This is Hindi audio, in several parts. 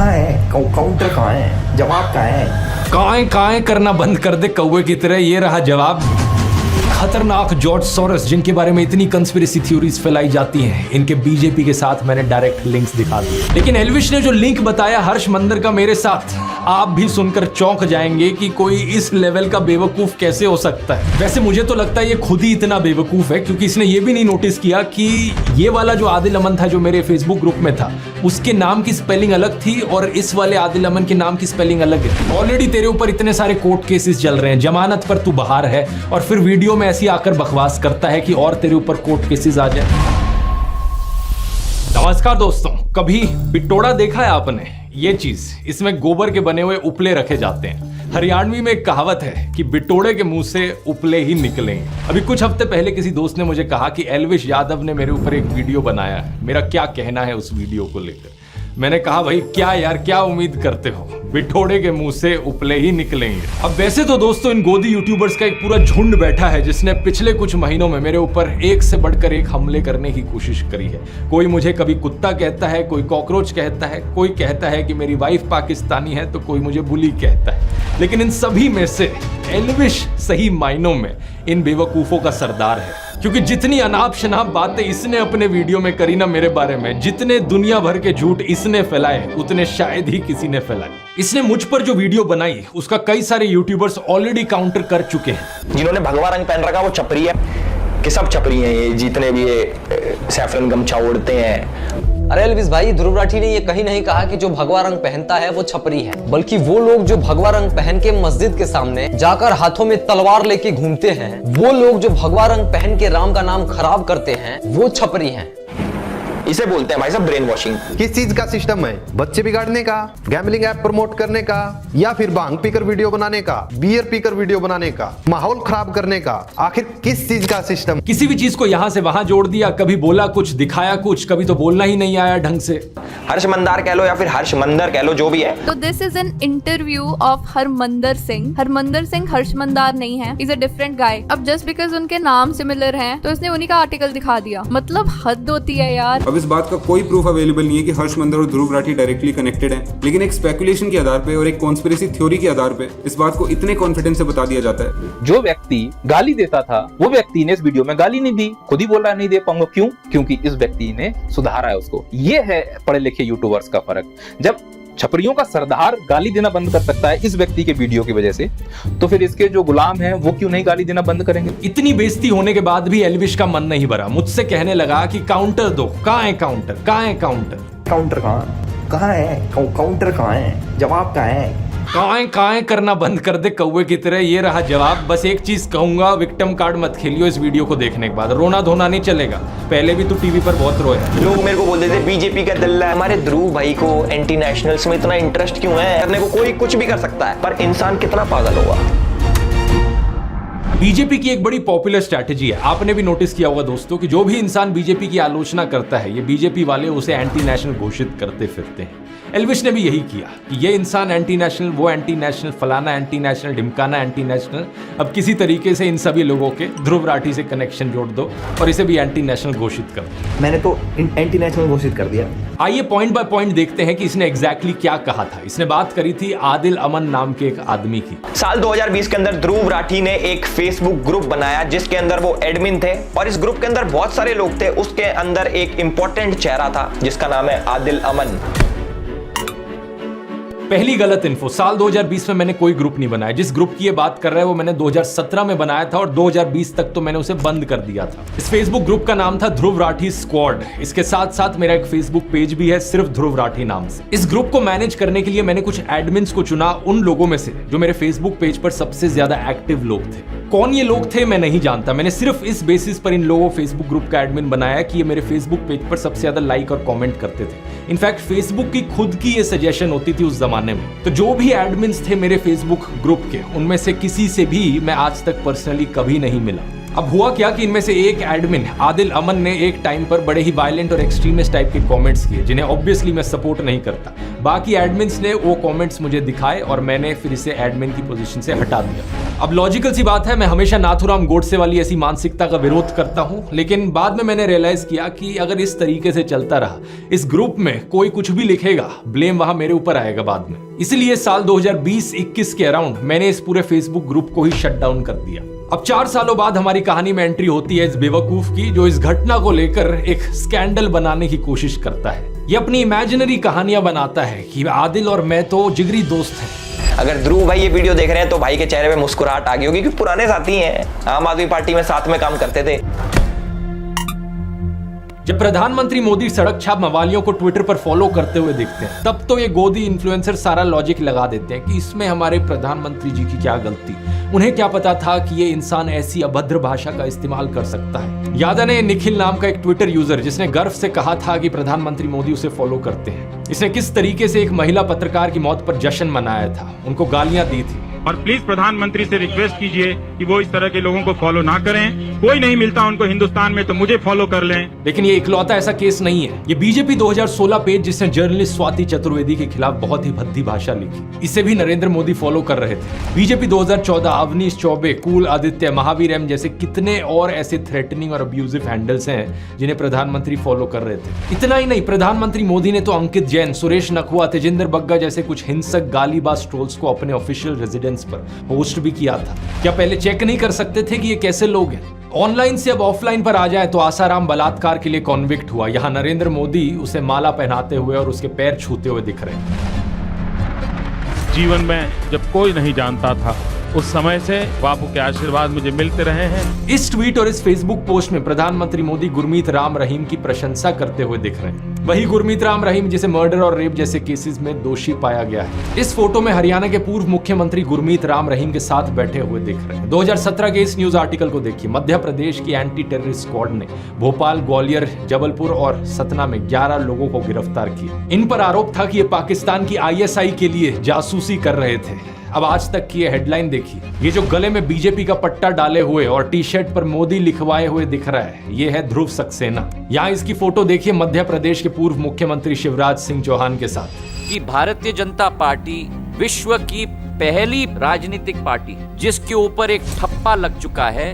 कहाँ है काउंटर, कहाँ है जवाब, कहाँ है? काएं करना बंद कर दे कौवे की तरह, ये रहा जवाब। खतरनाक जॉर्ज सोरोस, जिनके बारे में इतनी कंस्पिरेसी थ्योरीज फैलाई जाती हैं, इनके बीजेपी के साथ मैंने डायरेक्ट लिंक्स दिखा दिए। लेकिन एल्विश ने जो लिंक बताया हर्ष मंदर का मेरे साथ, आप भी सुनकर चौंक जाएंगे कि कोई इस लेवल का बेवकूफ कैसे हो सकता है। वैसे मुझे तो लगता है ये खुद ही इतना बेवकूफ है, क्योंकि इसने ये भी नहीं नोटिस किया कि ये वाला जो आदिल अमन था जो मेरे फेसबुक ग्रुप में था, उसके नाम की स्पेलिंग अलग थी और इस वाले आदिल अमन के नाम की स्पेलिंग अलग है। ऑलरेडी तेरे ऊपर इतने सारे कोर्ट केसेस चल रहे हैं, जमानत पर तू बाहर है, और फिर वीडियो में ऐसी आकर बकवास करता है कि और तेरे ऊपर कोर्ट केसेस आ जाए। नमस्कार दोस्तों, कभी बिटोड़ा देखा है आपने? ये चीज, इसमें गोबर के बने हुए उपले रखे जाते हैं। हरियाणवी में एक कहावत है कि बिटोड़े के मुंह से उपले ही निकलेंगे। अभी कुछ हफ्ते पहले किसी दोस्त ने मुझे कहा कि एल्विश यादव ने मेरे ऊपर एक वीडियो बनाया है, मेरा क्या कहना है उस वीडियो को लेकर। मैंने कहा भाई क्या यार, क्या उम्मीद करते हो, बिटोड़े के मुंह से उपले ही निकलेंगे। अब वैसे तो दोस्तों इन गोदी यूट्यूबर्स का एक पूरा झुंड बैठा है जिसने पिछले कुछ महीनों में मेरे ऊपर एक से बढ़कर एक हमले करने की कोशिश करी है। कोई मुझे कभी कुत्ता कहता है, कोई कॉकरोच कहता है, कोई कहता है कि मेरी वाइफ पाकिस्तानी है, तो कोई मुझे बुली कहता है। लेकिन इन सभी में से एल्विश सही मायनों में इन बेवकूफों का सरदार है, क्योंकि जितनी अनाप शनाप बातें इसने अपने वीडियो में करी ना मेरे बारे में, जितने दुनिया भर के झूठ इसने फैलाए, उतने शायद ही किसी ने फैलाए। इसने मुझ पर जो वीडियो बनाई उसका कई सारे यूट्यूबर्स ऑलरेडी काउंटर कर चुके हैं। जिन्होंने भगवा रंग पहन रखा वो छपरी है, कि सब छपरी हैं ये, जितने भी ये सैफरन गमछा ओढ़ते हैं। अरे एल्विश भाई, ध्रुव राठी ने ये कहीं नहीं कहा कि जो भगवा रंग पहनता है वो छपरी है, बल्कि वो लोग जो भगवा रंग पहन के मस्जिद के सामने जाकर हाथों में तलवार लेके घूमते हैं, वो लोग जो भगवा रंग पहन के राम का नाम खराब करते हैं, वो छपरी हैं। इसे बोलते हैं भाई साहब ब्रेन वॉशिंग। किस चीज का सिस्टम है? बच्चे बिगाड़ने का, गैम्बलिंग ऐप प्रमोट करने का, या फिर भांग पीकर वीडियो बनाने का, बियर पीकर वीडियो बनाने का, माहौल खराब करने का? आखिर किस चीज का सिस्टम? किसी भी चीज को यहां से वहां जोड़ दिया, कभी बोला कुछ, दिखाया कुछ, कभी तो बोलना ही नहीं आया ढंग से। हर्ष मंदार कह लो या फिर हर्ष मंदर कह लो, जो भी है। तो this is an interview of Harmandar Singh. Harmandar Singh Harsh Mandar नहीं है, इज अ डिफरेंट गाय। अब जस्ट बिकॉज उनके नाम सिमिलर हैं तो इसने उन्हीं का आर्टिकल दिखा दिया, मतलब हद होती है यार। अब इस बात का कोई प्रूफ अवेलेबल नहीं है कि हर्ष मंदर और ध्रुव राठी डायरेक्टली कनेक्टेड हैं, लेकिन एक स्पेकुलेशन के आधार पे और एक कॉन्स्पिरेसी थ्योरी के आधार पे इस बात को इतने कॉन्फिडेंस से बता दिया जाता है। जो व्यक्ति गाली देता था वो व्यक्ति ने इस वीडियो में गाली नहीं दी, खुद ही बोल रहा है नहीं दे पाऊंगा। क्यों? क्योंकि इस व्यक्ति ने सुधारा है उसको। ये है पढ़े लिखे यूट्यूबर्स का फर्क। जब छपरियों का सरदार गाली देना बंद कर सकता है इस व्यक्ति के वीडियो की वजह से, तो फिर इसके जो गुलाम हैं वो क्यों नहीं गाली देना बंद करेंगे? इतनी बेइज्जती होने के बाद भी एल्विश का मन नहीं भरा, मुझसे कहने लगा कि काउंटर दो। कहाँ है काउंटर, कहाँ है काउंटर? काउंटर कहाँ है काउंटर, कहाँ है जवाब, कहाँ है? काएं करना बंद कर दे कौवे की तरह, ये रहा जवाब। बस एक चीज कहूंगा, विक्टिम कार्ड मत खेलियो इस वीडियो को देखने के बाद। रोना धोना नहीं चलेगा, पहले भी तू टीवी पर बहुत रोया। लोग मेरे को बोलते थे बीजेपी का दल्ला है। हमारे ध्रुव भाई को एंटी नेशनल्स में इतना इंटरेस्ट क्यों है? करने को कोई कुछ भी कर सकता है, पर इंसान कितना पागल होगा। बीजेपी की एक बड़ी पॉपुलर स्ट्रैटेजी है, आपने भी नोटिस किया होगा दोस्तों, कि जो भी इंसान बीजेपी की आलोचना करता है, ये बीजेपी वाले उसे एंटी नेशनल घोषित करते फिरते हैं। एल्विश ने भी यही किया कि ये इंसान एंटी नेशनल, वो एंटी नेशनल, फलाना एंटी नेशनल, ढिमकाना एंटी नेशनल। अब किसी तरीके से इन सभी लोगों के ध्रुव राठी से कनेक्शन जोड़ दो और इसे भी एंटी नेशनल घोषित कर दो। मैंने तो एंटी नेशनल घोषित कर दिया। आइए पॉइंट बाय पॉइंट देखते हैं कि इसने एग्जैक्टली क्या कहा था। इसने बात करी थी आदिल अमन नाम के एक आदमी की। साल 2020 के अंदर ध्रुव राठी ने एक फेसबुक ग्रुप बनाया जिसके अंदर वो एडमिन थे, और इस ग्रुप के अंदर बहुत सारे लोग थे। उसके अंदर एक इंपॉर्टेंट चेहरा था जिसका नाम है आदिल अमन। पहली गलत इन्फो, साल 2020 में मैंने कोई ग्रुप नहीं बनाया। जिस ग्रुप की ये बात कर रहा है वो मैंने 2017 में बनाया था और 2020 तक तो मैंने उसे बंद कर दिया था। इस फेसबुक ग्रुप का नाम था ध्रुव राठी स्क्वाड। इसके साथ साथ मेरा एक फेसबुक पेज भी है सिर्फ ध्रुव राठी नाम से। इस ग्रुप को मैनेज करने के लिए मैंने कुछ एडमिन्स को चुना, उन लोगों में से जो मेरे फेसबुक पेज पर सबसे ज्यादा एक्टिव लोग थे। कौन ये लोग थे मैं नहीं जानता, मैंने सिर्फ इस बेसिस पर इन लोगों फेसबुक ग्रुप का एडमिन बनाया कि ये मेरे फेसबुक पेज पर सबसे ज्यादा लाइक और कमेंट करते थे। इनफैक्ट फेसबुक की खुद की ये सजेशन होती थी उस जमाने में। तो जो भी एडमिन्स थे मेरे फेसबुक ग्रुप के, उनमें से किसी से भी मैं आज तक पर्सनली कभी नहीं मिला। अब हुआ क्या कि इनमें से एक एडमिन आदिल अमन ने एक टाइम पर बड़े ही वायलेंट और एक्सट्रीमिस्ट टाइप के कमेंट्स किए जिन्हें ऑब्वियसली मैं सपोर्ट नहीं करता। बाकी एडमिन्स ने वो कमेंट्स मुझे दिखाए और मैंने फिर इसे एडमिन की पोजीशन से हटा दिया। अब लॉजिकल सी बात है, मैं हमेशा नाथूराम गोडसे वाली ऐसी मानसिकता का विरोध करता हूं, लेकिन बाद में मैंने रियलाइज किया कि अगर इस तरीके से चलता रहा, इस ग्रुप में कोई कुछ भी लिखेगा, ब्लेम वहां मेरे ऊपर आएगा बाद में। इसलिए साल 2020-21 के अराउंड मैंने इस पूरे फेसबुक ग्रुप को ही शट डाउन कर दिया। अब 4 सालों बाद हमारी कहानी में एंट्री होती है इस बेवकूफ की, जो इस घटना को लेकर एक स्कैंडल बनाने की कोशिश करता है। ये अपनी इमेजिनरी कहानियां बनाता है कि आदिल और मैं तो जिगरी दोस्त हैं। अगर ध्रुव भाई ये वीडियो देख रहे हैं तो भाई के चेहरे पे मुस्कुराहट आ गई होगी, क्योंकि पुराने साथी हैं, आम आदमी पार्टी में साथ में काम करते थे। जब प्रधानमंत्री मोदी सड़क छाप मवालियों को ट्विटर पर फॉलो करते हुए दिखते हैं, तब तो ये गोदी इन्फ्लुएंसर सारा लॉजिक लगा देते हैं कि इसमें हमारे प्रधानमंत्री जी की क्या गलती। उन्हें क्या पता था कि ये इंसान ऐसी अभद्र भाषा का इस्तेमाल कर सकता है। याद है निखिल नाम का एक ट्विटर यूजर जिसने गर्व से कहा था कि प्रधानमंत्री मोदी उसे फॉलो करते हैं। इसने किस तरीके से एक महिला पत्रकार की मौत पर जश्न मनाया था, उनको गालियां दी थी। और प्लीज प्रधानमंत्री से रिक्वेस्ट कीजिए कि वो इस तरह के लोगों को फॉलो ना करें। कोई नहीं मिलता उनको हिंदुस्तान में तो मुझे फॉलो कर लें। लेकिन ये इकलौता ऐसा केस नहीं है। ये बीजेपी 2016 पेज जिसने जर्नलिस्ट स्वाति चतुर्वेदी के खिलाफ बहुत ही भद्दी भाषा लिखी, इसे भी नरेंद्र मोदी फॉलो कर रहे थे। बीजेपी 2014 अवनीश चौबे, कुल आदित्य, महावीर एम जैसे कितने और ऐसे थ्रेटनिंग और अब्यूजिव हैंडल्स हैं जिन्हें प्रधानमंत्री फॉलो कर रहे थे। इतना ही नहीं, प्रधानमंत्री मोदी ने तो अंकित जैन, सुरेश नखवा, तेजिंदर बग्गा जैसे कुछ हिंसक गालीबाज ट्रोल्स को अपने ऑफिशियल रेजिडेंस पर होस्ट भी किया था। क्या पहले चेक नहीं कर सकते थे कि ये कैसे लोग हैं? ऑनलाइन से अब ऑफलाइन पर आ जाए तो आसाराम बलात्कार के लिए कॉन्विक्ट हुआ, यहां नरेंद्र मोदी उसे माला पहनाते हुए और उसके पैर छूते हुए दिख रहे हैं। जीवन में जब कोई नहीं जानता था, उस समय से बापू के आशीर्वाद मुझे मिलते रहे हैं। इस ट्वीट और इस फेसबुक पोस्ट में प्रधानमंत्री मोदी गुरमीत राम रहीम की प्रशंसा करते हुए दिख रहे हैं। वही गुरमीत राम रहीम जिसे मर्डर और रेप जैसे केसेस में दोषी पाया गया है। इस फोटो में हरियाणा के पूर्व मुख्यमंत्री गुरमीत राम रहीम के साथ बैठे हुए दिख रहे हैं। 2017 के इस न्यूज आर्टिकल को देखिए। मध्य प्रदेश की एंटी टेररिस्ट स्क्वाड ने भोपाल, ग्वालियर, जबलपुर और सतना में 11 लोगों को गिरफ्तार किया। इन पर आरोप था कि ये पाकिस्तान की ISI के लिए जासूसी कर रहे थे। अब आज तक की ये हेडलाइन देखिए। ये जो गले में बीजेपी का पट्टा डाले हुए और टी-शर्ट पर मोदी लिखवाए हुए दिख रहा है, ये है ध्रुव सक्सेना। यहाँ इसकी फोटो देखिए मध्य प्रदेश के पूर्व मुख्यमंत्री शिवराज सिंह चौहान के साथ। कि भारतीय जनता पार्टी विश्व की पहली राजनीतिक पार्टी जिसके ऊपर एक ठप्पा लग चुका है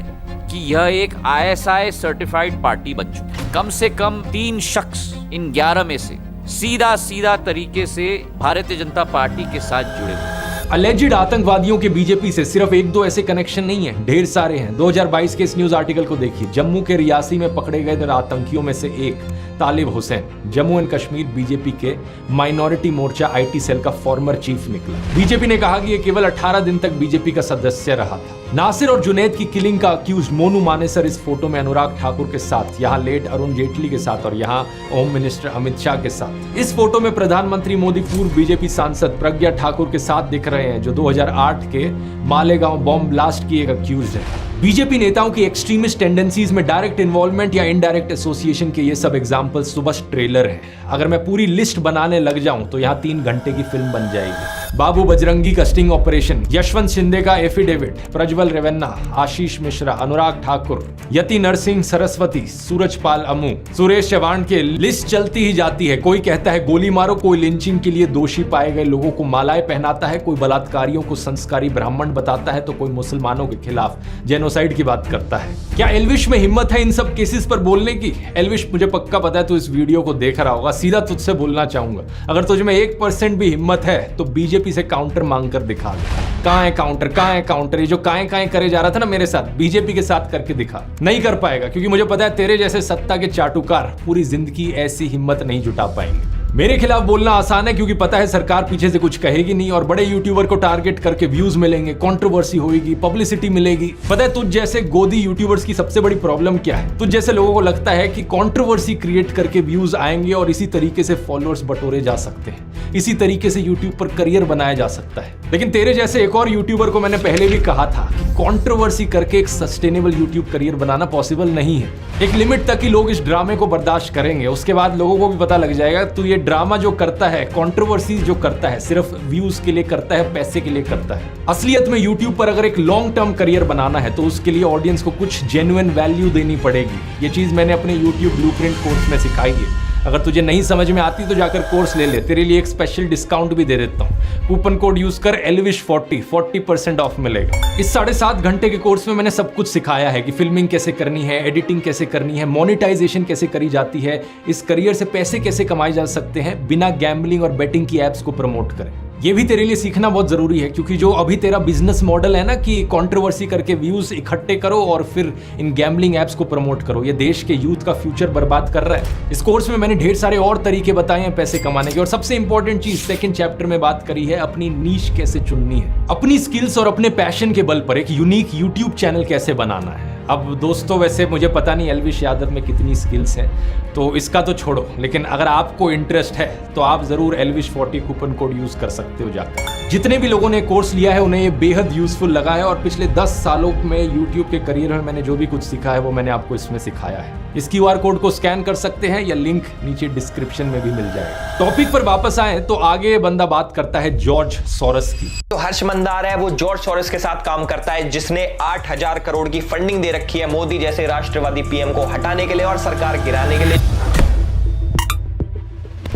कि यह एक ISI सर्टिफाइड पार्टी बन चुकी है। कम से कम 3 शख्स इन 11 में से सीधा तरीके से भारतीय जनता पार्टी के साथ जुड़े हुए। अलेजिड आतंकवादियों के बीजेपी से सिर्फ 1-2 ऐसे कनेक्शन नहीं है, ढेर सारे हैं। 2022 के इस न्यूज आर्टिकल को देखिए। जम्मू के रियासी में पकड़े गए आतंकियों में से एक तालिब हुसैन जम्मू एंड कश्मीर बीजेपी के माइनॉरिटी मोर्चा IT सेल का फॉर्मर चीफ निकला। बीजेपी ने कहा कि यह केवल 18 दिन तक बीजेपी का सदस्य रहा था। नासिर और जुनैद की किलिंग का अक्यूज्ड मोनू मानेसर इस फोटो में अनुराग ठाकुर के साथ, यहाँ लेट अरुण जेटली के साथ और यहाँ होम मिनिस्टर अमित शाह के साथ। इस फोटो में प्रधानमंत्री मोदी पूर्व बीजेपी सांसद प्रज्ञा ठाकुर के साथ दिख रहे हैं, जो 2008 के मालेगांव बॉम्ब ब्लास्ट की एक अक्यूज्ड है। बीजेपी नेताओं की एक्सट्रीमिस्ट टेंडेंसीज में डायरेक्ट इन्वॉल्वमेंट या इनडायरेक्ट एसोसिएशन के ये सब एग्जांपल्स तो बस ट्रेलर हैं। अगर मैं पूरी लिस्ट बनाने लग जाऊं तो यहाँ 3 घंटे की फिल्म बन जाएगी। बाबू बजरंगी का स्टिंग ऑपरेशन, यशवंत शिंदे का एफिडेविट, प्रज्वल रेवन्ना, आशीष मिश्रा, अनुराग ठाकुर, यति नरसिंह सरस्वती, सूरजपाल अमू, सुरेश चव्हाण के लिस्ट चलती ही जाती है। कोई कहता है गोली मारो, कोई लिंचिंग के लिए दोषी पाए गए लोगों को मालाएं पहनाता है, कोई बलात्कारियों को संस्कारी ब्राह्मण बताता है, तो कोई मुसलमानों के खिलाफ जेनोसाइड की बात करता है। क्या एल्विश में हिम्मत है इन सब केसेस पर बोलने की? एल्विश, मुझे पक्का पता है तू इस वीडियो को देख रहा होगा। सीधा तुझसे बोलना चाहूंगा, अगर तुझ में 1% भी हिम्मत है तो बीजेपी से काउंटर मांग कर दिखा दे। कहां है काउंटर, कहां है काउंटर? ये जो काएं करे जा रहा था ना मेरे साथ, बीजेपी के साथ करके दिखा। नहीं कर पाएगा, क्योंकि मुझे पता है तेरे जैसे सत्ता के चाटुकार पूरी जिंदगी ऐसी हिम्मत नहीं जुटा पाएंगे। मेरे खिलाफ बोलना आसान है, क्योंकि पता है सरकार पीछे से कुछ कहेगी नहीं और बड़े यूट्यूबर को टारगेट करके व्यूज मिलेंगे, कंट्रोवर्सी होगी, पब्लिसिटी मिलेगी। पता है तुझ जैसे गोदी यूट्यूबर्स की सबसे बड़ी प्रॉब्लम क्या है? तुझ जैसे लोगों को लगता है कि कंट्रोवर्सी क्रिएट करके व्यूज आएंगे और इसी तरीके से फॉलोअर्स बटोरे जा सकते हैं, इसी तरीके से यूट्यूब पर करियर बनाया जा सकता है। लेकिन तेरे जैसे एक और यूट्यूबर को मैंने पहले भी कहा था कि कंट्रोवर्सी करके एक सस्टेनेबल यूट्यूब करियर बनाना पॉसिबल नहीं है। एक लिमिट तक ही लोग इस ड्रामे को बर्दाश्त करेंगे, उसके बाद लोगों को भी पता लग जाएगा तू ये ड्रामा जो करता है, कंट्रोवर्सी जो करता है, सिर्फ व्यूज के लिए करता है, पैसे के लिए करता है। असलियत में यूट्यूब पर अगर एक लॉन्ग टर्म करियर बनाना है तो उसके लिए ऑडियंस को कुछ जेन्युइन वैल्यू देनी पड़ेगी। ये चीज मैंने अपने यूट्यूब ब्लूप्रिंट कोर्स में सिखाई है। अगर तुझे नहीं समझ में आती तो जाकर कोर्स ले ले, तेरे लिए एक स्पेशल डिस्काउंट भी दे देता हूँ। कूपन कोड यूज कर elvish40 40% ऑफ मिलेगा। इस 7.5 घंटे के कोर्स में मैंने सब कुछ सिखाया है कि फिल्मिंग कैसे करनी है, एडिटिंग कैसे करनी है, मोनेटाइजेशन कैसे करी जाती है, इस करियर से पैसे कैसे कमाए जा सकते हैं बिना गैम्बलिंग और बेटिंग की एप्स को प्रमोट करें। ये भी तेरे लिए सीखना बहुत जरूरी है, क्योंकि जो अभी तेरा बिजनेस मॉडल है ना कि कंट्रोवर्सी करके व्यूज इकट्ठे करो और फिर इन गैम्बलिंग एप्स को प्रमोट करो, ये देश के यूथ का फ्यूचर बर्बाद कर रहा है। इस कोर्स में मैंने ढेर सारे और तरीके बताए हैं पैसे कमाने के, और सबसे इंपॉर्टेंट चीज सेकंड चैप्टर में बात करी है अपनी नीश कैसे चुननी है, अपनी स्किल्स और अपने पैशन के बल पर एक यूनिक यूट्यूब चैनल कैसे बनाना है। अब दोस्तों वैसे मुझे पता नहीं एल्विश यादव में कितनी स्किल्स हैं, तो इसका तो छोड़ो, लेकिन अगर आपको इंटरेस्ट है तो आप जरूर elvish40 कूपन कोड यूज कर सकते हो जाकर। जितने भी लोगों ने कोर्स लिया है उन्हें ये बेहद यूजफुल लगा है, और पिछले 10 सालों में यूट्यूब के करियर में मैंने जो भी कुछ सीखा है वो मैंने आपको इसमें सिखाया है। इस QR कोड को स्कैन कर सकते हैं या लिंक नीचे डिस्क्रिप्शन में भी मिल जाएगा। टॉपिक पर वापस आए तो आगे बंदा बात करता है जॉर्ज सोरस की। तो हर्ष मंदार है वो जॉर्ज सोरस के साथ काम करता है, जिसने 8,000 करोड़ की फंडिंग दे रखी है मोदी जैसे राष्ट्रवादी पीएम को हटाने के लिए और सरकार गिराने के लिए।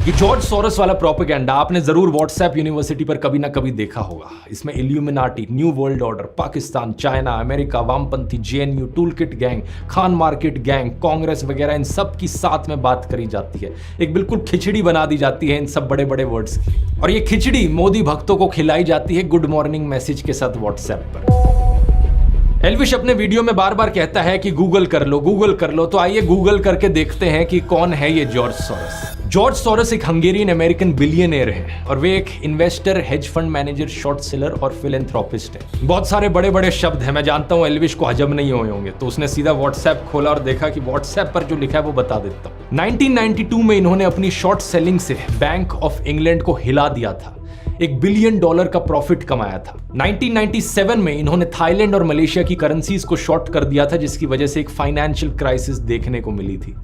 ये जॉर्ज सोरस वाला प्रोपेगेंडा आपने जरूर व्हाट्सएप यूनिवर्सिटी पर कभी ना कभी देखा होगा। इसमें illuminati, new world order, Pakistan, China, America, वामपंथी, JNU, toolkit gang, Khan market gang, Congress वगैरह इन सब की साथ में बात करी जाती है। एक बिल्कुल खिचड़ी बना दी जाती है इन सब बड़े बड़े वर्ड्स की, और ये खिचड़ी मोदी भक्तों को खिलाई जाती है गुड मॉर्निंग मैसेज के साथ व्हाट्सएप पर। एल्विश अपने वीडियो में बार बार कहता है कि गूगल कर लो, गूगल कर लो, तो आइए गूगल करके देखते हैं कि कौन है ये जॉर्ज सोरस। जॉर्ज सोरस एक हंगेरियन अमेरिकन बिलियनियर है, और वे एक investor, hedge fund manager, short seller और फिलेंथ्रोपिस्ट है। बहुत सारे बड़े बड़े शब्द हैं, मैं जानता हूं एल्विश को हजम नहीं हुए होंगे, तो उसने सीधा व्हाट्सएप खोला और देखा कि व्हाट्सएप पर जो लिखा है वो बता देता हूं। 1992 में इन्होंने अपनी शॉर्ट सेलिंग से बैंक ऑफ इंग्लैंड को हिला दिया था, $1 बिलियन का प्रॉफिट कमाया था। 1997 में इन्होंने थाईलैंड और मलेशिया की करेंसीज को शॉर्ट कर दिया था, जिसकी वजह से एक फाइनेंशियल क्राइसिस देखने को मिली थी।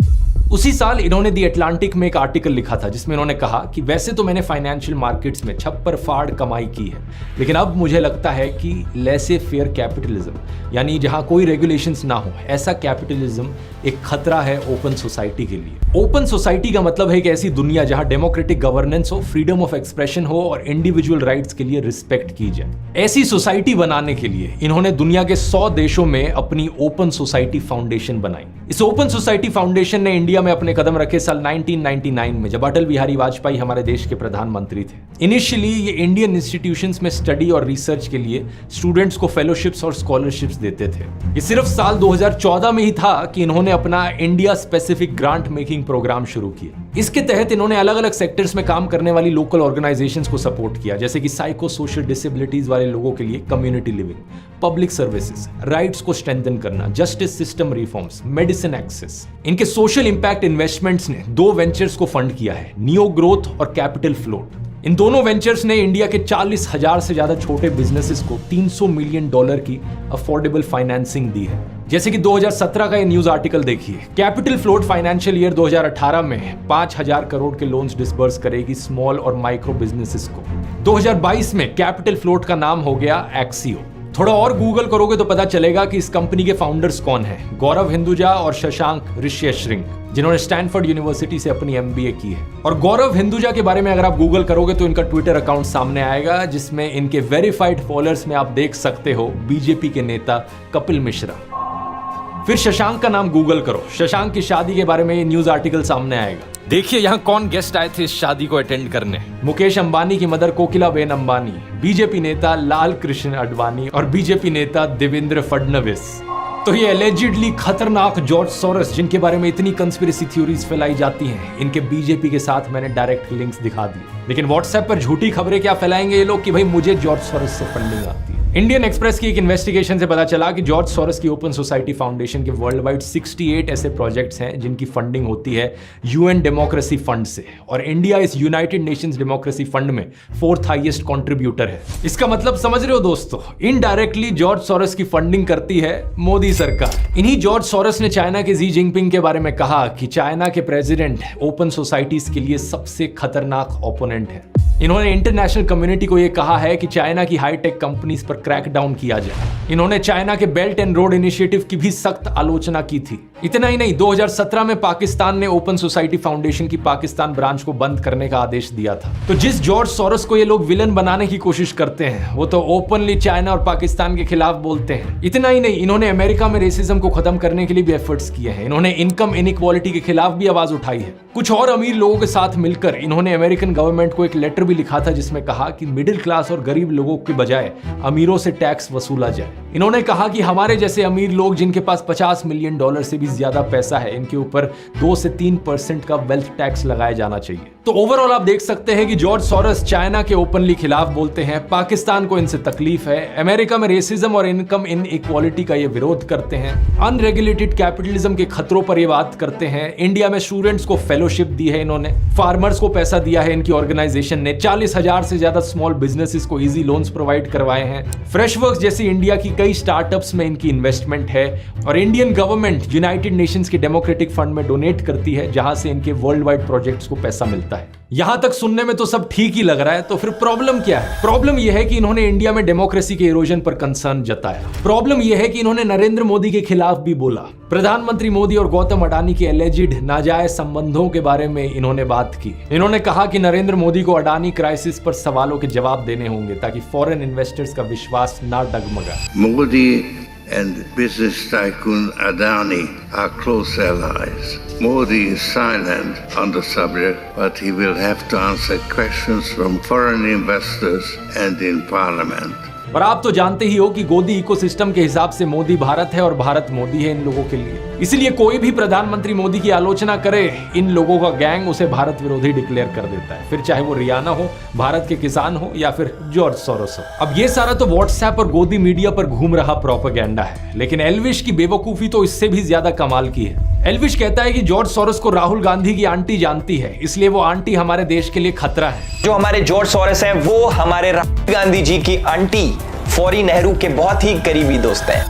उसी साल इन्होंने दी अटलांटिक में एक आर्टिकल लिखा था जिसमें इन्होंने कहा कि वैसे तो मैंने फाइनेंशियल मार्केट्स में छप्पर फाड़ कमाई की है, लेकिन अब मुझे लगता है कि लेसे फेयर कैपिटलिज्म, यानी जहां कोई रेगुलेशंस ना हो, ऐसा कैपिटलिज्म एक खतरा है ओपन सोसाइटी के लिए। ओपन सोसाइटी का मतलब है एक ऐसी दुनिया जहां डेमोक्रेटिक गवर्नेंस हो, फ्रीडम ऑफ एक्सप्रेशन हो और इंडिविजुअल राइट्स के लिए रिस्पेक्ट की जाए। ऐसी सोसाइटी बनाने के लिए इन्होंने दुनिया के 100 देशों में अपनी ओपन सोसाइटी फाउंडेशन बनाई। इस ओपन सोसाइटी फाउंडेशन ने इंडिया में अपने कदम रखे साल 1999 में, जब अटल बिहारी वाजपेयी हमारे देश के प्रधानमंत्री थे। इनिशियली ये इंडियन इंस्टीट्यूशंस में स्टडी और रिसर्च के लिए स्टूडेंट्स को फेलोशिप्स और स्कॉलरशिप्स देते थे। ये सिर्फ साल 2014 में ही था कि इन्होंने अपना India specific grant making program शुरू किया। इसके तहत इन्होंने अलग अलग सेक्टर्स में काम करने वाली लोकल ऑर्गेनाइजेशंस को सपोर्ट किया, जैसे कि साइको सोशल डिसेबिलिटीज वाले लोगों के लिए community living, public services, rights को स्ट्रेंथन करना, justice system reforms, medicine access. इनके सोशल इंपैक्ट इन्वेस्टमेंट्स ने 2 वेंचर्स को फंड किया है, नियो ग्रोथ और कैपिटल फ्लोट। इन दोनों वेंचर्स ने इंडिया के 40,000 से ज्यादा छोटे बिजनेसेस को $300 मिलियन की अफोर्डेबल फाइनेंसिंग दी है। जैसे कि 2017 का ये न्यूज आर्टिकल देखिए, कैपिटल फ्लोट फाइनेंशियल ईयर 2018 में 5,000 करोड़ के लोन्स डिसबर्स करेगी स्मॉल और माइक्रो बिजनेसेस को। 2022 में कैपिटल फ्लोट का नाम हो गया एक्सियो। थोड़ा और गूगल करोगे तो पता चलेगा कि इस कंपनी के फाउंडर्स कौन हैं, गौरव हिंदुजा और शशांक ऋष्यशृंग, जिन्होंने स्टैनफोर्ड यूनिवर्सिटी से अपनी MBA की है। और गौरव हिंदुजा के बारे में अगर आप गूगल करोगे तो इनका ट्विटर अकाउंट सामने आएगा, जिसमें इनके वेरीफाइड फॉलोअर्स में आप देख सकते हो बीजेपी के नेता कपिल मिश्रा। फिर शशांक का नाम गूगल करो, शशांक की शादी के बारे में ये न्यूज आर्टिकल सामने आएगा। देखिए यहाँ कौन गेस्ट आए थे इस शादी को अटेंड करने। मुकेश अंबानी की मदर कोकिलाबेन अंबानी, बीजेपी नेता लाल कृष्ण आडवाणी और बीजेपी नेता देवेंद्र फडणवीस। तो ये एलिजिडली खतरनाक जॉर्ज सोरस, जिनके बारे में इतनी कंस्पिरेसी थ्योरीज फैलाई जाती हैं, इनके बीजेपी के साथ मैंने डायरेक्ट लिंक्स दिखा दिए। लेकिन व्हाट्सएप पर झूठी खबरें क्या फैलाएंगे ये लोग कि भाई मुझे जॉर्ज सोरस से फंडिंग आती है। इंडियन एक्सप्रेस की एक इन्वेस्टिगेशन से पता चला कि जॉर्ज सोरस की ओपन सोसाइटी फाउंडेशन के वर्ल्ड वाइड 68 ऐसे प्रोजेक्ट्स हैं जिनकी फंडिंग होती है UN डेमोक्रेसी फंड से, और इंडिया इस यूनाइटेड नेशंस डेमोक्रेसी फंड में 4th हाईएस्ट कंट्रीब्यूटर है। इसका मतलब समझ रहे हो दोस्तों, इनडायरेक्टली जॉर्ज सोरस की फंडिंग करती है मोदी सरकार। इन्हीं जॉर्ज सोरस ने चाइना के जी जिनपिंग के बारे में कहा कि चाइना के प्रेसिडेंट ओपन सोसाइटीज के लिए सबसे खतरनाक ओपोनेंट है। इन्होंने इंटरनेशनल कम्युनिटी को यह कहा है कि चाइना की हाईटेक कंपनीज पर क्रैकडाउन किया जाए। इन्होंने चाइना के बेल्ट एंड रोड इनिशिएटिव की भी सख्त आलोचना की थी। इतना ही नहीं, 2017 में पाकिस्तान ने ओपन सोसाइटी फाउंडेशन की पाकिस्तान ब्रांच को बंद करने का आदेश दिया था। तो जिस जॉर्ज सोरोस को ये लोग विलन बनाने की कोशिश करते हैं, वो तो ओपनली चाइना और पाकिस्तान के खिलाफ बोलते हैं। इतना ही नहीं, इन्होंने अमेरिका में रेसिज्म को खत्म करने के लिए भी एफर्ट्स किए हैं। इन्होंने इनकम इनइक्वालिटी के खिलाफ भी आवाज उठाई है। कुछ और अमीर लोगों के साथ मिलकर इन्होंने अमेरिकन गवर्नमेंट को एक लेटर भी लिखा था, जिसमें कहा कि मिडिल क्लास और गरीब लोगों के बजाय अमीरों से टैक्स वसूला जाए। इन्होंने कहा कि हमारे जैसे अमीर लोग जिनके पास $50 मिलियन से भी ज्यादा पैसा है, इनके ऊपर 2 से 3% का वेल्थ टैक्स लगाया जाना चाहिए। तो ओवरऑल आप देख सकते हैं कि जॉर्ज सोरोस चाइना के ओपनली खिलाफ बोलते हैं, पाकिस्तान को इनसे तकलीफ है, अमेरिका में रेसिज्म और इनकम इनइक्वालिटी का ये विरोध करते हैं, अनरेगुलेटेड कैपिटलिज्म के खतरों पर ये बात करते हैं, इंडिया में स्टूडेंट्स को फेलोशिप दी है इन्होंने, फार्मर्स को पैसा दिया है इनकी ऑर्गेनाइजेशन ने, 40,000 से ज्यादा स्मॉल बिजनेसेस को इजी लोन्स प्रोवाइड करवाए हैं, फ्रेशवर्क्स जैसी इंडिया की कई स्टार्टअप्स में इनकी इन्वेस्टमेंट है, और इंडियन गवर्नमेंट यूनाइटेड नेशंस के डेमोक्रेटिक फंड में डोनेट करती है, जहां से इनके वर्ल्ड वाइड प्रोजेक्ट्स को पैसा मिलता है। यहां तक सुनने में तो सब ठीक ही लग रहा है, तो फिर प्रॉब्लम क्या है? प्रॉब्लम यह है कि इन्होंने इंडिया में डेमोक्रेसी के इरोजन पर कंसर्न जताया। प्रॉब्लम यह है कि इन्होंने नरेंद्र मोदी के खिलाफ भी बोला। प्रधानमंत्री मोदी और गौतम अडानी के एलिजिड नाजायज संबंधों के बारे में इन्होंने बात की। इन्होंने कहा कि नरेंद्र मोदी को अडानी क्राइसिस पर सवालों के जवाब देने होंगे ताकि फॉरेन इन्वेस्टर्स का विश्वास ना डगमगाए। Modi and business tycoon Adani are close allies. Modi is silent on the subject, but he will have to answer questions from foreign investors and in parliament. और आप तो जानते ही हो कि गोदी इकोसिस्टम के हिसाब से मोदी भारत है और भारत मोदी है इन लोगों के लिए। इसलिए कोई भी प्रधानमंत्री मोदी की आलोचना करे, इन लोगों का गैंग उसे भारत विरोधी डिक्लेयर कर देता है, फिर चाहे वो रियाना हो, भारत के किसान हो या फिर जॉर्ज सोरोस हो। अब ये सारा तो व्हाट्सएप और गोदी मीडिया पर घूम रहा प्रोपेगेंडा है, लेकिन एल्विश की बेवकूफी तो इससे भी ज्यादा कमाल की है। एल्विश कहता है कि जॉर्ज सोरोस को राहुल गांधी की आंटी जानती है, इसलिए वो आंटी हमारे देश के लिए खतरा है। जो हमारे जॉर्ज सोरोस हैं वो हमारे राहुल गांधी जी की आंटी फौरी नेहरू के बहुत ही करीबी दोस्त हैं।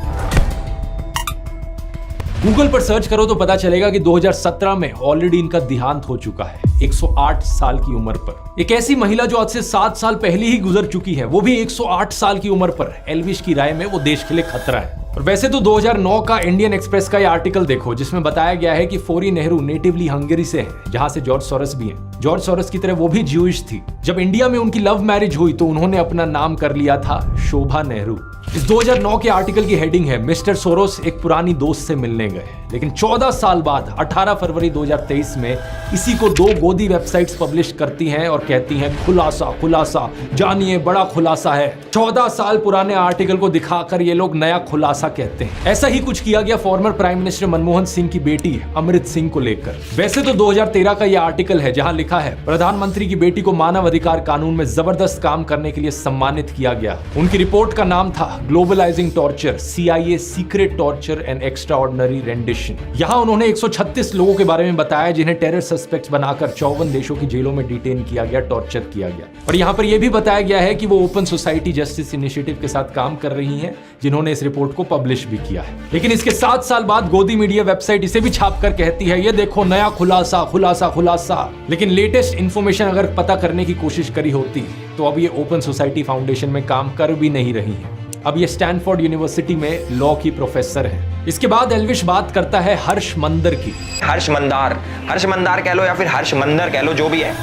गूगल पर सर्च करो तो पता चलेगा कि 2017 में ऑलरेडी इनका देहांत हो चुका है, 108 साल की उम्र पर। एक ऐसी महिला जो आज से 7 साल पहले ही गुजर चुकी है, वो भी 108 साल की उम्र पर। एल्विश की राय में वो देश के लिए खतरा है। और वैसे तो 2009 का इंडियन एक्सप्रेस का ये आर्टिकल देखो, जिसमें बताया गया है कि फौरी नेहरू नेटिवली हंगरी से है, जहां से जॉर्ज सोरोस भी हैं। जॉर्ज सोरोस की तरह वो भी ज्यूइश थी। जब इंडिया में उनकी लव मैरिज हुई तो उन्होंने अपना नाम कर लिया था शोभा नेहरू। इस 2009 के आर्टिकल की हेडिंग है, मिस्टर सोरोस एक पुरानी दोस्त से मिलने गए। लेकिन 14 साल बाद 18 फरवरी 2023 में इसी को 2 गोदी वेबसाइट्स पब्लिश करती हैं और कहती हैं खुलासा खुलासा, जानिए बड़ा खुलासा है। 14 साल पुराने आर्टिकल को दिखाकर ये लोग नया खुलासा कहते हैं। ऐसा ही कुछ किया गया farmer prime minister Manmohan Singh की बेटी अमृत सिंह को लेकर। वैसे तो 2013 का यह आर्टिकल है जहां लिखा है, प्रधानमंत्री की बेटी को मानव अधिकार कानून में जबरदस्त काम करने के लिए सम्मानित किया गया। उनकी रिपोर्ट का नाम था globalizing torture, CIA secret torture and extraordinary rendition. यहां उन्होंने 136 लोगों के बारे में बताया जिन्हें टेरर सस्पेक्ट्स बनाकर 54 देशों की जेलों में डिटेन किया गया, टॉर्चर किया गया। और यहां पर यह भी बताया गया है कि वो ओपन सोसाइटी जस्टिस इनिशिएटिव के साथ काम कर रही हैं, जिन्होंने इस रिपोर्ट को पब्लिश भी किया है। लेकिन इसके 7 साल बाद गोदी मीडिया वेबसाइट इसे भी छापकर कहती है, ये देखो नया खुलासा खुलासा खुलासा। लेकिन लेटेस्ट इंफॉर्मेशन अगर पता करने की कोशिश करी होती तो अब ये ओपन सोसाइटी फाउंडेशन में काम कर भी नहीं रही है। अब ये स्टैनफोर्ड यूनिवर्सिटी में लॉ की प्रोफेसर है। इसके बाद एल्विश बात करता है हर्ष मंदर की। हर्ष मंदार कह लो या फिर हर्ष मंदर कह लो, जो भी है।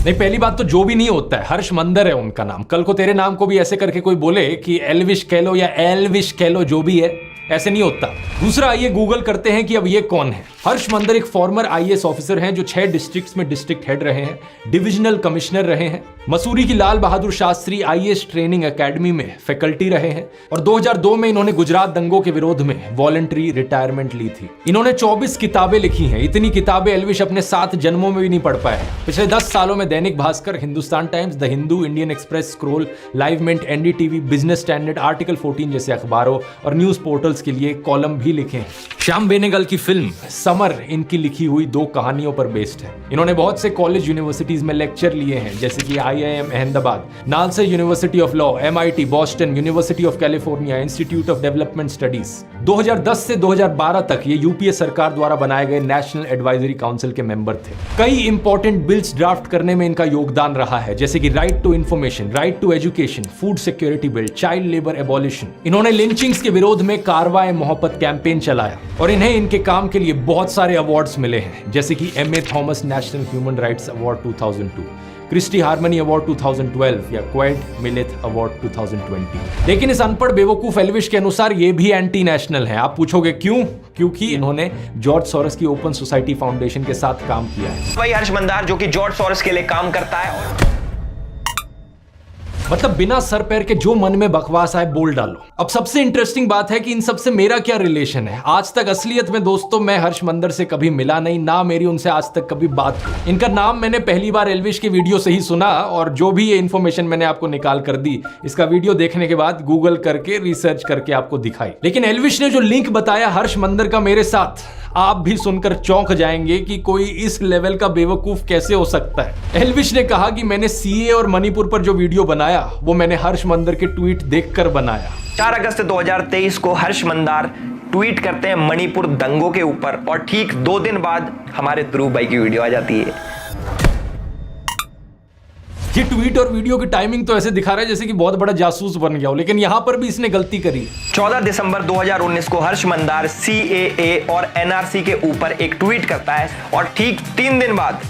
नहीं, पहली बात तो जो भी नहीं होता है, हर्ष मंदर है उनका नाम। कल को तेरे नाम को भी ऐसे करके कोई बोले कि एल्विश कह लो या एल्विश कह लो, जो भी है, ऐसे नहीं होता। दूसरा, आइए गूगल करते हैं कि अब ये कौन है। हर्ष मंदर एक फॉर्मर IAS ऑफिसर हैं जो 6 डिस्ट्रिक्ट्स में डिस्ट्रिक्ट हेड रहे हैं, डिविजनल कमिश्नर रहे हैं, मसूरी की Lal Bahadur Shastri IAS training academy में फैकल्टी रहे हैं और 2002 में इन्होंने गुजरात दंगों के विरोध में वॉलंटरी रिटायरमेंट ली थी। इन्होंने 24 किताबें लिखी हैं। इतनी किताबें एल्विश अपने 7 जन्मों में भी नहीं पढ़ पाए। पिछले 10 सालों में Dainik Bhaskar, Hindustan Times, the Hindu, Indian Express, Scroll, Live Mint, NDTV, Business Standard, Article 14 जैसे अखबारों और न्यूज पोर्टल्स के लिए कॉलम भी लिखे हैं। श्याम बेनेगल की फिल्म समर इनकी लिखी हुई 2 कहानियों पर बेस्ड है। इन्होंने बहुत से कॉलेज यूनिवर्सिटीज में लेक्चर लिए हैं, जैसे कि IIM Ahmedabad, NALSA university of law, MIT, Boston, university of California, institute of development studies. 2010 से 2012 तक ये यूपीए सरकार द्वारा बनाए गए नेशनल एडवाइजरी काउंसिल के मेंबर थे। कई इंपॉर्टेंट बिल्स ड्राफ्ट करने में इनका योगदान रहा है, जैसे कि right to information, right to education, food security bill, child labour abolition. इन्होंने लिंचिंग्स के विरोध में कारवाए मोहब्बत कैंपेन चलाया और इन्हें इनके काम के लिए बहुत सारे अवार्ड्स मिले हैं, जैसे कि M A. Thomas National Human Rights Award 2002, Christie Harmony Award 2012 या क्वाइड मिलेथ अवार्ड 2020। लेकिन इस अनपढ़ बेवकूफ एल्विश के अनुसार ये भी एंटी नेशनल है। आप पूछोगे क्यों? क्योंकि इन्होंने जॉर्ज सोरोस की ओपन सोसाइटी फाउंडेशन के साथ काम किया है। वही हर्ष मंदार जो कि जॉर्ज सोरोस के लिए काम करता है। मतलब बिना सर पैर के जो मन में बकवास आए बोल डालो। अब सबसे इंटरेस्टिंग बात है कि इन सबसे मेरा क्या रिलेशन है। आज तक असलियत में दोस्तों मैं हर्ष मंदर से कभी मिला नहीं, ना मेरी उनसे आज तक कभी बात हुई। इनका नाम मैंने पहली बार एल्विश के वीडियो से ही सुना और जो भी ये इन्फॉर्मेशन मैंने आपको निकाल कर दी, इसका वीडियो देखने के बाद गूगल करके रिसर्च करके आपको दिखाई। लेकिन एल्विश ने जो लिंक बताया हर्ष मंदर का मेरे साथ, आप भी सुनकर चौंक जाएंगे कि कोई इस लेवल का बेवकूफ कैसे हो सकता है। एल्विश ने कहा कि मैंने सीए और मणिपुर पर जो वीडियो बनाया वो मैंने हर्ष मंदर के ट्वीट देखकर बनाया। 4 अगस्त 2023 को हर्ष मंदार ट्वीट करते हैं मणिपुर दंगों के ऊपर और ठीक 2 दिन बाद हमारे ध्रुव भाई की वीडियो आ जाती है। ये ट्वीट और वीडियो की टाइमिंग तो ऐसे दिखा रहा है जैसे कि बहुत बड़ा जासूस बन गया हो, लेकिन यहां पर भी इसने गलती करी। 14 दिसंबर 2019 को हर्ष मंदार CAA और NRC के ऊपर एक ट्वीट करता है और ठीक 3 दिन बाद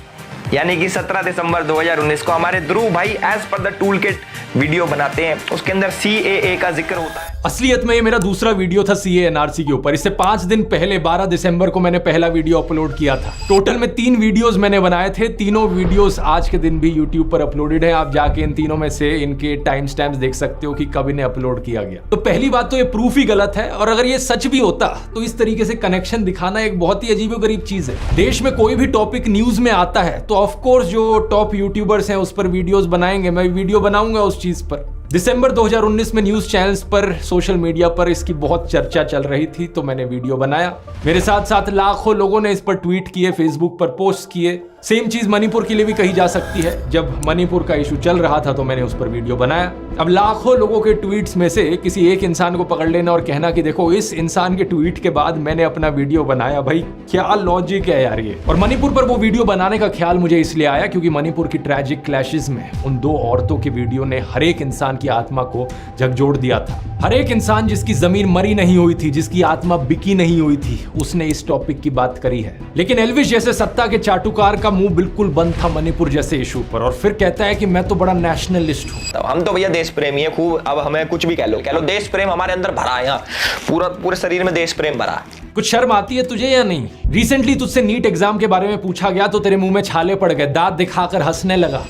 यानी कि 17 दिसंबर 2019 को हमारे ध्रुव भाई as per the tool kit video बनाते हैं। उसके अंदर CAA का जिक्र होता है। असलियत में ये मेरा दूसरा वीडियो था CAA NRC के ऊपर। इससे 5 दिन पहले 12 दिसंबर को मैंने पहला वीडियो अपलोड किया था। टोटल में 3 वीडियोस मैंने बनाए थे। तीनों वीडियोस आज के दिन भी यूट्यूब पर अपलोडेड है। आप जाके इन तीनों में से इनके टाइम स्टैम्प्स देख सकते हो कि कब इन्हें अपलोड किया गया। तो पहली बात तो ये प्रूफ ही गलत है, और अगर ये सच भी होता तो इस तरीके से कनेक्शन दिखाना एक बहुत ही अजीबोगरीब चीज है। देश में कोई भी टॉपिक न्यूज में आता है तो ऑफकोर्स जो टॉप यूट्यूबर्स हैं उस पर वीडियोस बनाएंगे, मैं वीडियो बनाऊंगा उस चीज पर। दिसंबर 2019 में न्यूज चैनल्स पर, सोशल मीडिया पर इसकी बहुत चर्चा चल रही थी तो मैंने वीडियो बनाया। मेरे साथ साथ लाखों लोगों ने इस पर ट्वीट किए, फेसबुक पर पोस्ट किए। सेम चीज मणिपुर के लिए भी कही जा सकती है। जब मणिपुर का इशू चल रहा था तो मैंने उस पर वीडियो बनाया। अब लाखों लोगों के ट्वीट्स में से किसी एक इंसान को पकड़ लेना और कहना कि देखो इस इंसान के ट्वीट के बाद मैंने अपना वीडियो बनाया, भाई क्या लॉजिक है यार ये। और मणिपुर पर वो वीडियो बनाने का ख्याल मुझे इसलिए आया क्योंकि मणिपुर की ट्रैजिक क्लैशेस में उन 2 औरतों के वीडियो ने हर एक इंसान की आत्मा को झकझोर दिया था। हर एक इंसान जिसकी जमीन मरी नहीं हुई थी, जिसकी आत्मा बिकी नहीं हुई थी, उसने इस टॉपिक की बात करी है। लेकिन एल्विश जैसे सत्ता के चाटुकार का मुंह बिल्कुल बंद था मणिपुर जैसे इशू पर, और फिर कहता है कि मैं तो बड़ा नेशनलिस्ट हूं। हम तो भैया देश प्रेमी है खूब। अब हमें कुछ भी कह लो देश प्रेम हमारे अंदर भरा है। यहाँ पूरे शरीर में देश प्रेम भरा है। कुछ शर्म आती है तुझे या नहीं? रिसेंटली तुझसे नीट एग्जाम के बारे में पूछा गया तो तेरे मुंह में छाले पड़ गए, दांत दिखाकर हंसने लगा।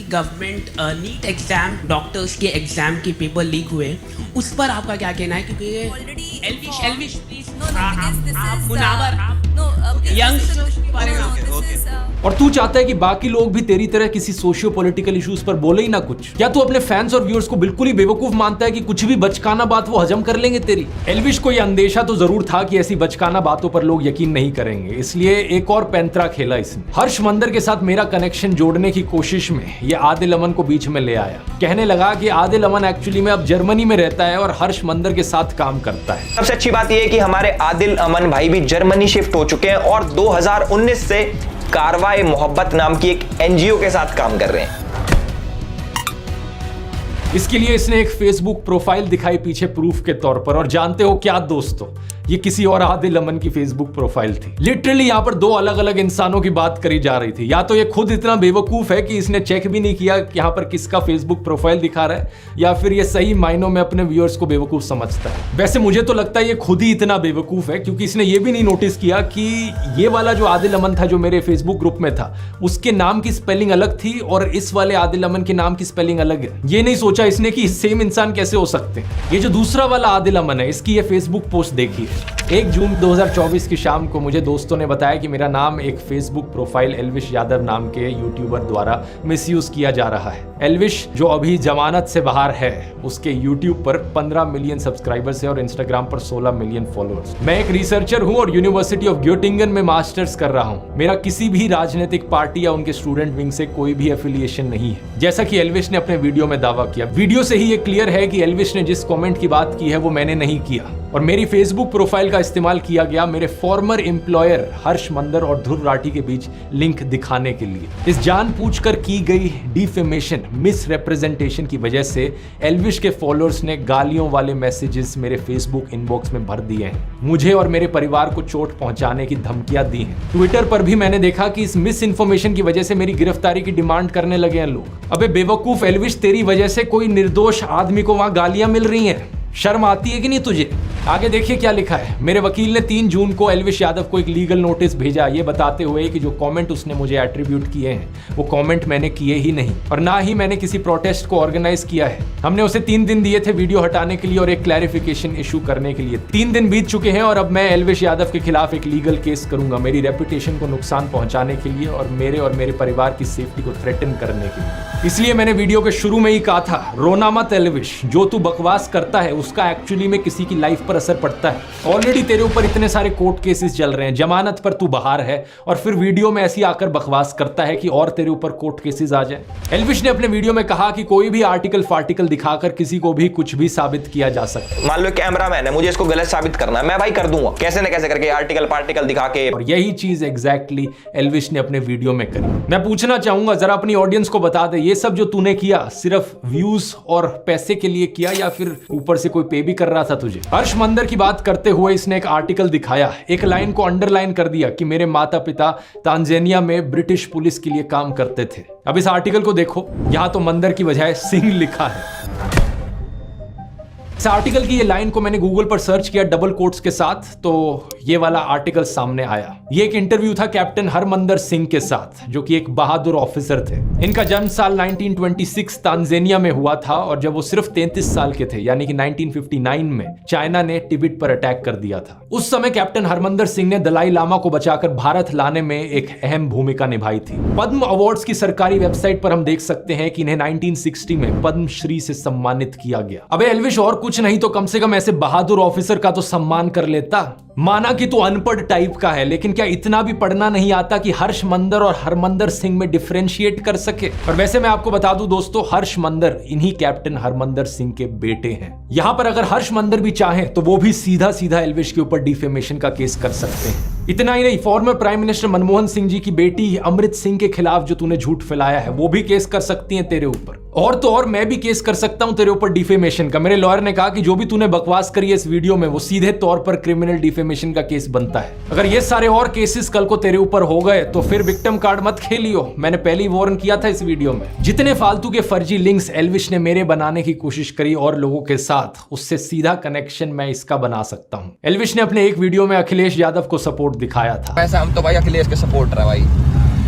गवर्नमेंट नीट एग्जाम, डॉक्टर्स के एग्जाम के पेपर लीक हुए, उस पर आपका क्या कहना है? क्योंकि एल्विश प्लीज आप मुनावर यंगस्टर्स के बारे में, और तू चाहता है कि बाकी लोग भी तेरी तरह किसी सोशियो पॉलिटिकल इश्यूज पर बोले ही ना कुछ। क्या तू अपने फैंस और व्यूअर्स को बिल्कुल ही बेवकूफ मानता है कि कुछ भी बचकाना बात वो हजम कर लेंगे तेरी? एल्विश को यह अंदेशा तो जरूर था कि ऐसी बचकाना बातों पर लोग यकीन नहीं करेंगे, इसलिए एक और पैंतरा खेला इसने। हर्ष मंदर के साथ मेरा कनेक्शन जोड़ने की कोशिश में ये आदिल अमन को बीच में ले आया। कहने लगा कि आदिल अमन एक्चुअली में अब जर्मनी में रहता है और हर्ष मंदर के साथ काम करता है। सबसे अच्छी बात यह है कि हमारे आदिल अमन भाई भी जर्मनी शिफ्ट हो चुके हैं और 2019 से कारवाए मोहब्बत नाम की एक NGO के साथ काम कर रहे हैं। इसके लिए इसने एक फेसबुक प्रोफाइल दिखाई पीछे प्रूफ के तौर पर, और जानते हो क्या दोस्तों, ये किसी और आदिल अमन की फेसबुक प्रोफाइल थी। लिटरली यहाँ पर 2 अलग अलग इंसानों की बात करी जा रही थी। या तो ये खुद इतना बेवकूफ है कि इसने चेक भी नहीं किया कि यहाँ पर किसका फेसबुक प्रोफाइल दिखा रहा है, या फिर ये सही मायनों में अपने व्यूअर्स को बेवकूफ समझता है। वैसे मुझे तो लगता है ये खुद ही इतना बेवकूफ है क्योंकि इसने ये भी नहीं नोटिस किया कि ये वाला जो आदिल अमन था जो मेरे फेसबुक ग्रुप में था, उसके नाम की स्पेलिंग अलग थी और इस वाले आदिल अमन के नाम की स्पेलिंग अलग है। ये नहीं सोचा इसने कि सेम इंसान कैसे हो सकते हैं। ये जो दूसरा वाला आदिल अमन है, इसकी ये फेसबुक पोस्ट देखी है। 1 जून 2024 की शाम को मुझे दोस्तों ने बताया कि मेरा नाम एक फेसबुक प्रोफाइल एल्विश यादव नाम के यूट्यूबर द्वारा मिसयूज किया जा रहा है। एल्विश जो अभी जमानत से बाहर है, उसके यूट्यूब पर 15 मिलियन सब्सक्राइबर्स है और इंस्टाग्राम पर 16 मिलियन फॉलोअर्स। मैं एक रिसर्चर हूं और यूनिवर्सिटी ऑफ ग्योटिंगन में मास्टर्स कर रहा हूं। मेरा किसी भी राजनीतिक पार्टी या उनके स्टूडेंट विंग से कोई भी एफिलिएशन नहीं है, जैसा कि एल्विश ने अपने वीडियो में दावा किया। वीडियो से ही ये क्लियर है कि एल्विश ने जिस कमेंट की बात की है वो मैंने नहीं किया। और मेरी फेसबुक प्रोफाइल का इस्तेमाल किया गया मेरे फॉर्मर एम्प्लॉयर हर्ष मंदर और ध्रुव राठी के बीच लिंक दिखाने के लिए। इस जानबूझकर की गई डिफेमेशन, मिस रिप्रेजेंटेशन की वजह से एल्विश के फॉलोअर्स ने गालियों वाले मैसेजेस मेरे फेसबुक इनबॉक्स में भर दिए हैं, मुझे और मेरे परिवार को चोट पहुंचाने की धमकियां दी हैं। ट्विटर पर भी मैंने देखा कि इस मिस इन्फॉर्मेशन की वजह से मेरी गिरफ्तारी की डिमांड करने लगे हैं लोग। अबे बेवकूफ एल्विश, तेरी वजह से कोई निर्दोष आदमी को वहां गालियां मिल रही हैं, शर्म आती है कि नहीं तुझे? आगे देखिए क्या लिखा है। मेरे वकील ने 3 जून को एल्विश यादव को एक लीगल नोटिस भेजा, ये बताते हुए कि जो कमेंट उसने मुझे एट्रीब्यूट किए हैं वो कमेंट मैंने किए ही नहीं और ना ही मैंने किसी प्रोटेस्ट को ऑर्गेनाइज किया है। हमने उसे 3 दिन दिए थे वीडियो हटाने के लिए और एक क्लैरिफिकेशन इशू करने के लिए। 3 दिन बीत चुके हैं और अब मैं एल्विश यादव के खिलाफ एक लीगल केस करूंगा, मेरी रेपुटेशन को नुकसान पहुंचाने के लिए और मेरे परिवार की सेफ्टी को थ्रेटन करने के लिए। इसलिए मैंने वीडियो के शुरू में ही कहा था, रोना मत एल्विश, जो तू बकवास करता है उसका एक्चुअली में किसी की लाइफ पर असर पड़ता है। ऑलरेडी तेरे ऊपर इतने सारे कोर्ट केसेस चल रहे हैं, जमानत पर तू बाहर है और फिर वीडियो में ऐसी आकर बकवास करता है कि और तेरे ऊपर कोर्ट केसेस आ जाए। एल्विश ने अपने वीडियो में कहा कि कोई भी आर्टिकल फार्टिकल दिखाकर किसी को भी कुछ भी साबित किया जा सकता है। मान लो कैमरामैन है, मुझे इसको गलत साबित करना है, मैं भाई कर दूंगा कैसे न कैसे करके, आर्टिकल पार्टिकल दिखा के। और यही चीज एग्जैक्टली एल्विश ने अपने वीडियो में करी। मैं पूछना चाहूंगा, जरा अपनी ऑडियंस को बता दे, ये सब जो तूने किया सिर्फ व्यूज और पैसे के लिए किया या फिर ऊपर से कोई पे भी कर रहा था तुझे? हर्ष मंदर की बात करते हुए इसने एक आर्टिकल दिखाया, एक लाइन को अंडरलाइन कर दिया कि मेरे माता पिता तांजानिया में ब्रिटिश पुलिस के लिए काम करते थे। अब इस आर्टिकल को देखो, यहां तो मंदर की बजाय सिंह लिखा है। इस आर्टिकल की ये लाइन को मैंने गूगल पर सर्च किया डबल कोट्स के साथ, तो ये वाला आर्टिकल सामने आया। ये एक इंटरव्यू था कैप्टन हरमंदर सिंह के साथ, जो कि एक बहादुर ऑफिसर थे। इनका जन्म साल 1926 तांजानिया में हुआ था और जब वो सिर्फ 33 साल के थे, यानी कि 1959 में चाइना ने तिब्बत पर अटैक कर दिया था। उस समय कैप्टन हरमंदर सिंह ने दलाई लामा को बचाकर भारत लाने में एक अहम भूमिका निभाई थी। पद्म अवार्ड्स की सरकारी वेबसाइट पर हम देख सकते हैं कि इन्हें 1960 में पद्मश्री से सम्मानित किया गया। अबे एल्विश, और कुछ नहीं तो कम से कम ऐसे बहादुर ऑफिसर का तो सम्मान कर लेता। माना कि तू अनपढ़ टाइप का है, लेकिन क्या इतना भी पढ़ना नहीं आता कि हर्ष मंदर और हरमंदर सिंह में डिफरेंशिएट कर सके? और वैसे मैं आपको बता दूं दोस्तों, हर्ष मंदर इन्हीं कैप्टन हरमंदर सिंह के बेटे हैं। यहां पर अगर हर्ष मंदर भी चाहें तो वो भी सीधा सीधा एल्विश के ऊपर डिफेमेशन का केस कर सकते हैं। इतना ही नहीं, former prime minister Manmohan Singh ji की बेटी अमृत सिंह के खिलाफ जो तूने झूठ फैलाया है वो भी केस कर सकती हैं तेरे ऊपर। और तो और मैं भी केस कर सकता हूं तेरे ऊपर डिफेमेशन का। मेरे लॉयर ने कहा कि जो भी तूने बकवास करी है इस वीडियो में वो सीधे तौर पर क्रिमिनल डिफेमेशन का केस बनता है। अगर ये सारे और केसेस कल को तेरे ऊपर हो गए तो फिर विक्टिम कार्ड मत खेलियो, मैंने पहले ही वार्न किया था इस वीडियो में। जितने फालतू के फर्जी लिंक्स एल्विश ने मेरे बनाने की कोशिश करी और लोगों के साथ, उससे सीधा कनेक्शन मैं इसका बना सकता हूं। एल्विश ने अपने एक वीडियो में अखिलेश यादव को सपोर्ट दिखाया था। वैसे हम तो भाई अखिलेश के सपोर्टर है भाई,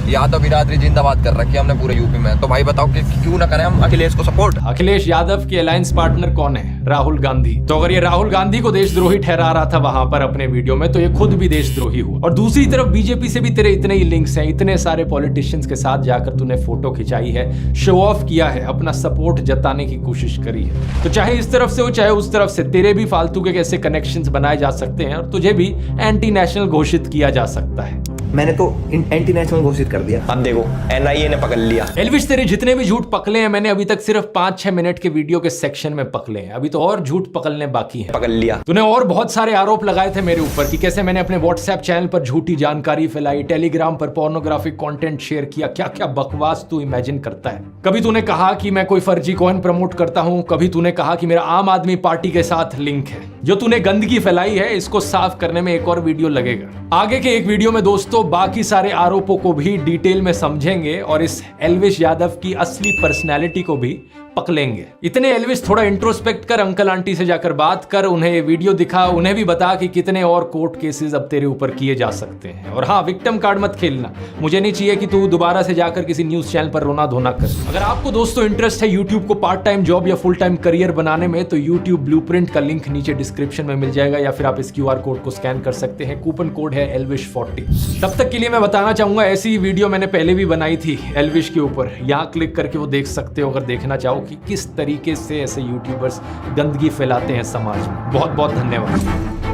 यादव बिरादरी जिंदाबाद कर रखी है हमने पूरे यूपी में, तो भाई बताओ कि क्यों ना करें हम अखिलेश को सपोर्ट। अखिलेश यादव के अलायंस पार्टनर कौन है? राहुल गांधी। तो अगर ये राहुल गांधी को देशद्रोही ठहरा रहा था वहां पर अपने वीडियो में, तो ये खुद भी देशद्रोही हुआ। और दूसरी तरफ बीजेपी से भी तेरे इतने ही लिंक्स हैं, इतने सारे पॉलिटिशियंस के साथ जाकर तूने फोटो खिंचाई है, शो ऑफ किया है, अपना सपोर्ट जताने की कोशिश करी है। तो चाहे इस तरफ से हो चाहे उस तरफ से, तेरे भी फालतू के कैसे कनेक्शंस बनाए जा सकते हैं और तुझे भी एंटी नेशनल घोषित किया जा सकता है। मैंने तो एंटी नेशनल घोषित कर दिया, अब देखो एनआईए ने पकड़ लिया। एल्विश, तेरे जितने भी झूठ पकड़े हैं मैंने अभी तक सिर्फ 5-6 मिनट के वीडियो के सेक्शन में पकड़े हैं, अभी तो और झूठ पकड़ने बाकी है। पकड़ लिया। तूने और बहुत सारे आरोप लगाए थे मेरे ऊपर कि कैसे मैंने अपने व्हाट्सएप चैनल पर झूठी जानकारी फैलाई, टेलीग्राम पर पोर्नोग्राफिक कंटेंट शेयर किया, क्या क्या बकवास तू इमेजिन करता है। कभी तूने कहा कि मैं कोई फर्जी कॉइन प्रमोट करता हूं, कभी तूने कहा कि मेरा आम आदमी पार्टी के साथ लिंक है। जो तूने गंदगी फैलाई है इसको साफ करने में एक और वीडियो लगेगा। आगे के एक वीडियो में दोस्तों बाकी सारे आरोपों को भी डिटेल में समझेंगे और इस एल्विश यादव की असली पर्सनैलिटी को भी पकड़ेंगे। इतने एल्विश, थोड़ा इंट्रोस्पेक्ट कर, अंकल आंटी से जाकर बात कर, उन्हें ये वीडियो दिखा, उन्हें भी बता कि कितने और कोर्ट केसेस अब तेरे ऊपर किए जा सकते हैं। और हाँ, विक्टिम कार्ड मत खेलना, मुझे नहीं चाहिए कि तू दोबारा से जाकर किसी न्यूज चैनल पर रोना धोना कर। अगर आपको दोस्तों इंटरेस्ट है यूट्यूब को पार्ट टाइम जॉब या फुल टाइम करियर बनाने में, तो यूट्यूब ब्लूप्रिंट का लिंक नीचे डिस्क्रिप्शन में मिल जाएगा या फिर आप इस QR कोड को स्कैन कर सकते हैं। कूपन कोड है ELVISH40। तब तक के लिए मैं बताना चाहूंगा, ऐसी वीडियो मैंने पहले भी बनाई थी एल्विश के ऊपर, यहाँ क्लिक करके वो देख सकते हो अगर देखना चाहो कि किस तरीके से ऐसे यूट्यूबर्स गंदगी फैलाते हैं समाज में। बहुत बहुत धन्यवाद।